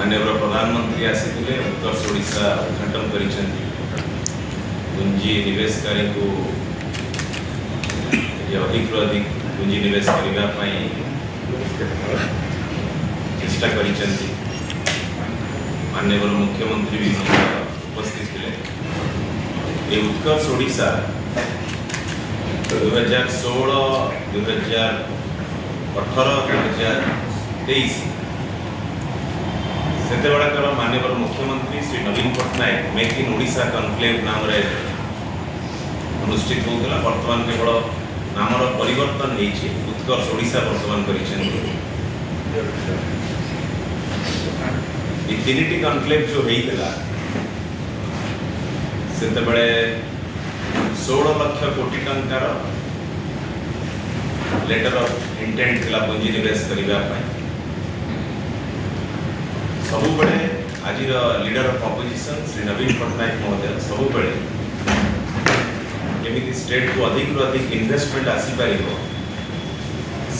माननीय प्रधानमंत्री आसी उत्कर्ष ओडिशा उद्घाटन कर पूंजी निवेशकारी को अधिक अधिक पूंजी निवेश करने चेष्टा कर माननीय मुख्यमंत्री भी उपस्थित थे। उत्कर्ष ओडिशा 2016, 2018, 2023 से माननीय मुख्यमंत्री Shri Naveen Patnaik make in Odisha conclave नाम अनुष्ठित होता। बर्तमान केवल नामर परिवर्तन होती उत्कर्ष ओडिशा बर्तमान कर तीन कनक्लेव जो होता से 16 लाख कोटी टंकार लेटर ऑफ इंटेंट थिला पूंजी निवेश करने सबुबले आज leader of opposition Shri Naveen Patnaik महोदय सबुबले केमिति स्टेट को अधिक इन्वेस्टमेंट आसीपर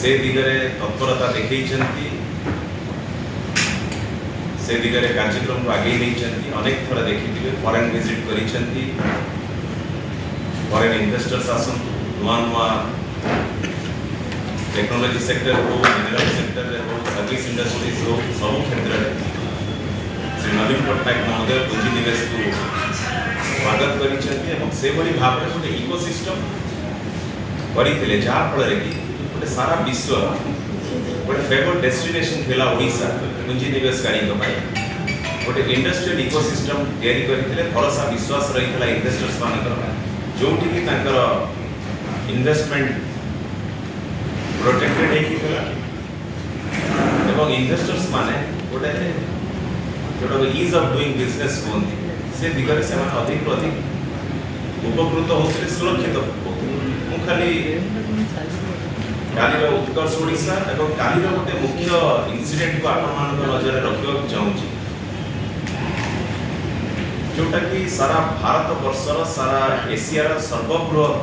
से दिगरे तत्परता देखते से दिगरे कार्यक्रम को आगे नहीं अनेक थर देखिए फॉरेन विजिट कर फॉरेन इन्वेस्टर्स आसतु नुआ नुआ टेक्नोलॉजी सेक्टर हो मिनरल सेक्टर हो सर्विस इंडस्ट्रीज हो सब क्षेत्र में श्री नवीन पट्टनायक महोदय पूंजी निवेश को स्वागत कर भाव में गोटे इकोसिस्टम करते जहाँफल कि गोटे सारा विश्व गोटे फेवरेट डेस्टिनेशन थिला ओडिशा पूंजी निवेशकारी गोटे इंडस्ट्रियल इकोसिस्टम तैयारी करते भरोसा विश्वास रही है इन्वेस्टर्स मानकर जो इन्वेस्टमेंट प्रोटेक्टेड होता इन्वेस्टर्स माने गोटे जो इज ऑफ डूइंग बिजनेस कहते से दिगरे से अधिक उपकृत होते सुरक्षित होते खाली काली उत्कर्ष ओडिशा और काली गोटे मुख्य इनसीडेंट को आपण नजर रखा चाहूँगी जोटा कि सारा भारत वर्षर सारा एशियार सर्वबृहत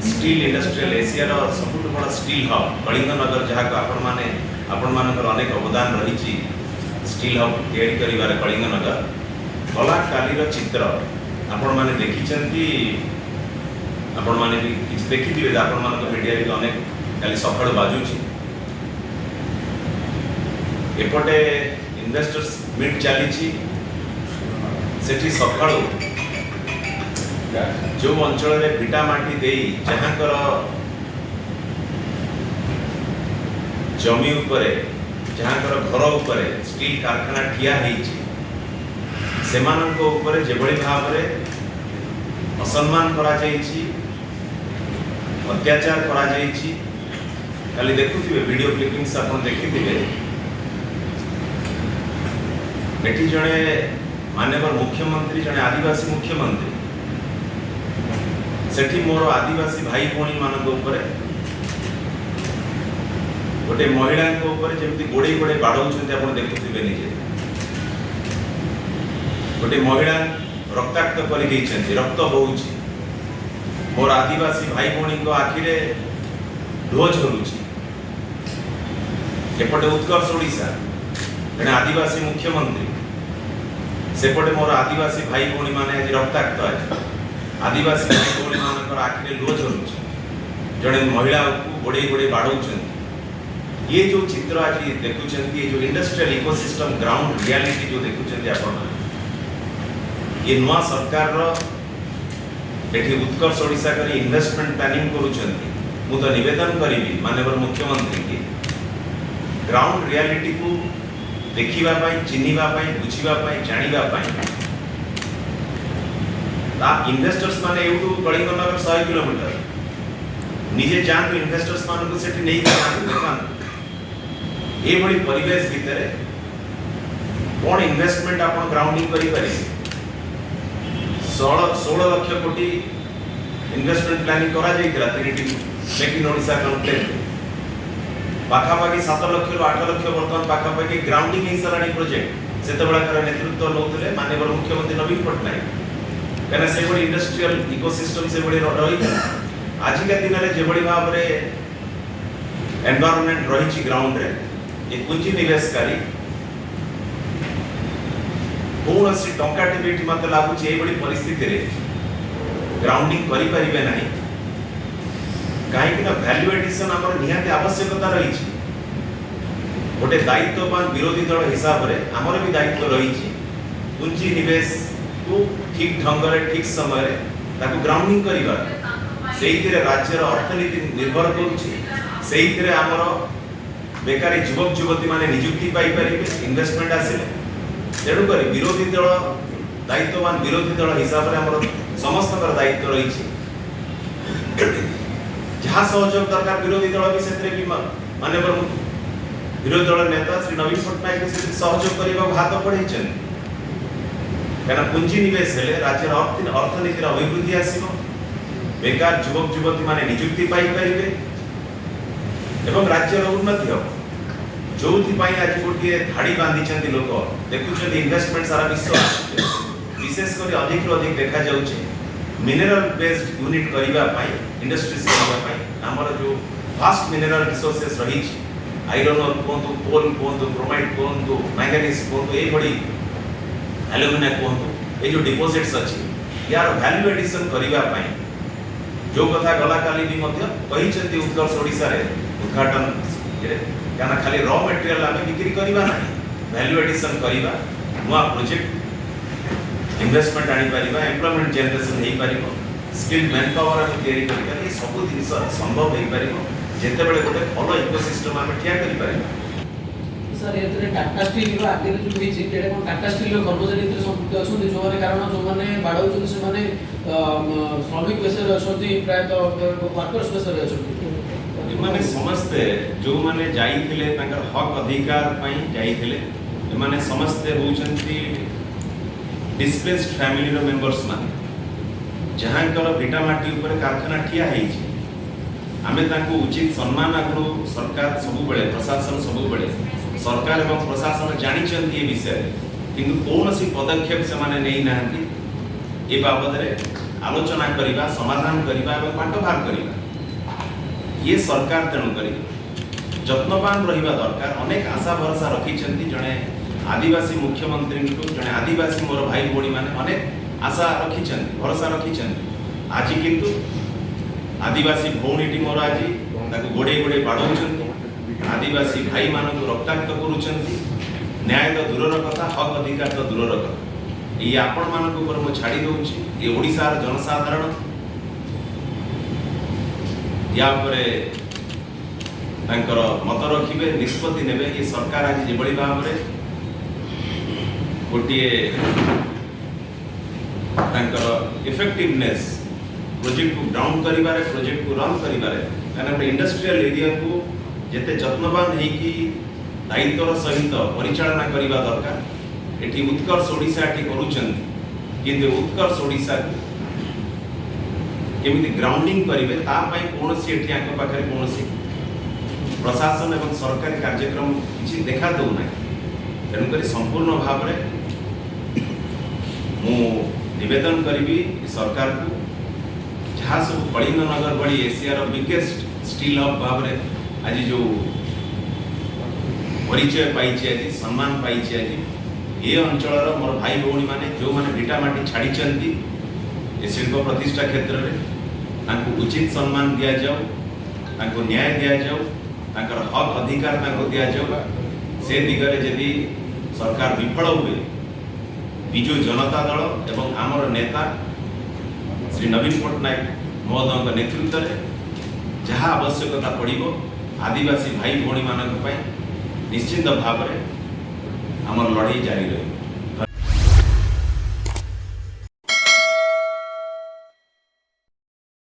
स्टील इंडस्ट्रियल एशियार सबुठ बड़ा स्टील हब कलिंगनगर जहाँ आपण मानकर अनेक अवदान रही स्टील हब तैयारी कर कलिंगनगर गला कालीर चित्र आपण मैंने देखी आपण मैंने भी किसी देखी आपण मान मीडिया भी अनेक खाली सकाल बाजुची एपटे इन्वेस्टर्स मीट चली सेठी सकाल जो अंचल में भिटामाटी दे जहाँकर जमी उपरे जहाँकर घर उपरे स्टील कारखाना ठिया सेमानंक उपरे जेभली भाव में असम्मान करा जायछि अत्याचार करा जायछि खाली देखुथिबे वीडियो क्लिपिंग्स आपण देखिथिबे बेटी जणे माननीय मुख्यमंत्री जणे आदिवासी मुख्यमंत्री सेठी मोर आदिवासी भाई भौणी मानक उपरे गोटे महिला उपरे जेमती गोड़े गोड़े बाड़ौछन्ते आपण देखुथिबे निजे गोटे महिला रक्ताक्त कर रक्त बहुची मोर आदिवासी भाई भौणी आखिरे लुह झरुची एपटे उत्कर्ष ओडिशा जड़े आदिवासी मुख्यमंत्री सेपटे मोर आदिवासी भाई भौणी माने आज रक्ताक्त आदिवासी भाई भौणी मान आखिरे लुह झरुची जड़े महिला को गोड़े गोड़े बाड़ौछन्ते ये जो चित्र आज देखुछन्ते ये जो इंडस्ट्रियल इकोसिस्टम ग्राउंड रियलिटी जो देखुछन्ते आपण ये नुआ सरकार एठी उत्कर्ष ओडिशा कर इन्वेस्टमेंट प्लानिंग करूछन्ती मु तो निवेदन करिवि माननीय मुख्यमंत्री की ग्राउंड रियलिटी को देखिबा पई चिन्हिबा पई बुझिबा पई जानिबा पई ता इन्वेस्टर्स माने एउटू कलिंगनगर 100 किलोमीटर निजे जान इन्वेस्टर्स मान को सेठी नहीं देखा ए बड़ी परिवेश भितर कौन इन्वेस्टमेंट आपण ग्राउंडिंग करि पारे 16 लाख कोटी इन्वेस्टमेंट प्लानिंग करा जाइतिला तीनटी मेक इन ओडिशा कनक्लेव पाखापाखि 7 लाख रु 8 लाख वर्तमान पाखापाखि ग्राउंडिंग ही सराणी प्रोजेक्ट से बड़ा नेतृत्व नौते माननीय मुख्यमंत्री नवीन पट्टनायक कहना से बड़ी इंडस्ट्रियल इकोसिस्टम से बड़ी रही आजिका दिन में जो भाव में एनवायरनमेंट रही ग्राउंड रे ये पूंजी निवेशकारी कौन सी टंकाटे भी मत लगुच ये परिस्थिति रे ग्राउंडिंग करि परिबे नाही कहीं वैल्यू एडिशन आमर निहाती आवश्यकता रही गोटे दायित्ववान विरोधी दल हिसाब से आमर भी दायित्व रही पूंजी निवेश को ठीक ढंग से ठीक समय ताकू ग्राउंडिंग करिबा सेइथिरे राज्यर अर्थनीति निर्भर करुछि आमर बेकारी युवक युवती माने नियुक्ति पाई परिबे इन्वेस्टमेंट आसिले तेणुक विरोधी दल दायित्ववान विरोधी दल हिसाब से आमर समस्त दायित्व रही जहाँ सहयोग दरकार विरोधी दल भी से माननीय विरोधी दल नेता श्री नवीन पट्टनायक भी सहयोग करने हाथ बढ़ाई क्या पुंजी निवेश हेले राज्य अर्थनीतिर अभिवृद्धि आसिबो बेकार युवक युवती माने नियुक्ति पाई परिबे एवं राज्यर उन्नति हो जो आज गोटे धाड़ी बांधी लोक देखुं इन्वेस्टमेंट सारा विश्व विशेषकर अधिक अधिक देखा जाउछे मिनरल बेस्ड यूनिट करने इंडस्ट्रीज करने आमर जो फास्ट मिनरल रिसोर्सेस रही आयरन ओर कहतु कोल कहतु क्रोमाइट कहतु मैंगनीज कहतु ये एल्यूमिना कहतु ये जो डिपोजिट्स अच्छी यार वैल्यू एडिशन करने जो कथा गला काली भी कही उत्कर्ष ओडिशा रे उद्घाटन क्या खाली रॉ मटेरियल आम बिक्री करवा ना वैल्यू एडिशन करवा नुआ प्रोजेक्ट इन्वेस्टमेंट आनी पारिबा एम्प्लॉयमेंट जनरेशन हो पार स्किल मैन पावर आम तैयारी करिबा ये सब जिनिस संभव हो पार जेतेबेले गोटे भल इकोसिस्टम आम ठिया करि पारिबा सर ये टाटा स्टील आगे जो होती है टाटा स्टील कर्मचारी संपृक्त अच्छा जो मैंने कारण जो मैंने बाड़ाऊँ से श्रमिक पेशर अच्छा प्रायतः वर्कर्स पेशर अच्छा माने समस्ते जो माने जाइथिले तांकर हक अधिकार पई जाइथिले माने समस्ते होउचंती डिस्प्लेस्ड फैमिली रो मेंबर्स माने जहांकर भिटा माटी ऊपर कारखाना ठिया हेछि आमे तांको उचित सम्मान आगु सरकार सबु बेले प्रशासन सबु बेले सरकार एवं प्रशासन जानिचंती ए विषय किंतु कौनसी पदक्षेप से माने नहीं नाहंती ए बाबद रे आलोचना करिबा समाधान करिबा एवं बांटभार करिबा ये सरकार तेणु करी जत्नवान रहिबा दरकार अनेक आशा भरोसा रखी जड़े आदिवासी मुख्यमंत्री को जड़े आदिवासी मोर भाई भौणी मैंने अनेक आशा रखी भरोसा रखी आज किंतु आदिवासी भौणी मोर आज गोड़े गोड़े बाड़ौं आदिवासी भाई मानक रक्ताक्त करुँच न्याय तो दूर कथा हक अधिकार तो दूर कथा ये आपण मानक ऊपर मु छाड़ी दूची ये ओडिशार जनसाधारण या मत रखिए निष्पत्ति नेबे ये सरकार आज जो भाव में गोटे इफेक्टिवनेस प्रोजेक्ट को डाउन करिबारे प्रोजेक्ट को रन करिबारे गोटे इंडस्ट्रियल एरिया को जेते जत्नवान होइकी दायित्वर सहित परिचालना करने दरकार एटी उत्कर्ष ओडिशा एटी करूछंती किंतु उत्कर्ष ओडिशा केमिति ग्राउंडिंग करेंगे तापाई कौन सी एटी आंक पाखे कौन सी प्रशासन एवं सरकारी कार्यक्रम किसी देखा दौना तेणुक संपूर्ण भाव में मु निवेदन करी सरकार को जहाँ सब कलिंग नगर भली एशियार बिगेस्ट स्टील हब भाव में आज जो परिचय पाई आज सम्मान पाई आज ये अंचल मोर भाई भौणी मैंने जो मैंने भिटामाटी छाड़ी ये शिल्प प्रतिष्ठा क्षेत्र में उचित सम्मान दि जाऊ न्याय दि जाऊ हक अधिकार दि जाऊ से दिगरे जदि सरकार विफल हुए विजु जनता दल एवं आमर नेता श्री नवीन पट्टनायक महोदय नेतृत्व में जहाँ आवश्यकता पड़ो आदिवासी भाई भौणी मानक निश्चित भाव में आमर लड़ाई जारी रही।